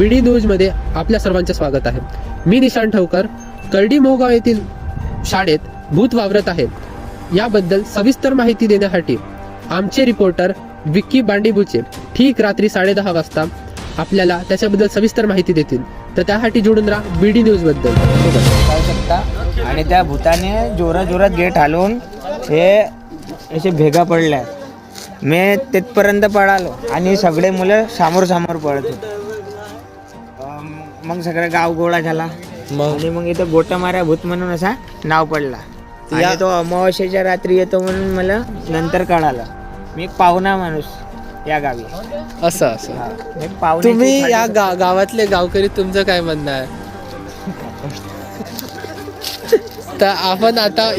BD न्यूजमध्ये आपल्या सर्वांचे स्वागत आहे. मी निशांत ठवकर. कर्डी मोहगाव येथील शाळेत भूत वावरत आहे याबद्दल सविस्तर माहिती देण्यासाठी आमचे रिपोर्टर विक्की बांडीबुचे ठीक रात्री 10:30 वाजता आपल्याला त्याच्याबद्दल सविस्तर माहिती देतील. तर त्यासाठी जोडून राहा BD न्यूज बद्दल. पाहू शकता. आणि त्या भूताने जोरात गेट हलवून हे असे भेगा पडल्या. मी तिथपर्यंत पळालो आणि सगळे मुलं समोर पळत होते. मग सगळं गाव गोळा झाला आणि मग इथं गोटामाऱ्या भूत म्हणून असा नाव पडला. आणि तो अमावस्येच्या रात्री येतो म्हणून मला नंतर कळालं. मी एक पाहुणा माणूस या गावी. असं तुम्ही या गावातले गावकरी तुमचं काय म्हणणं आहे? तर आपण आता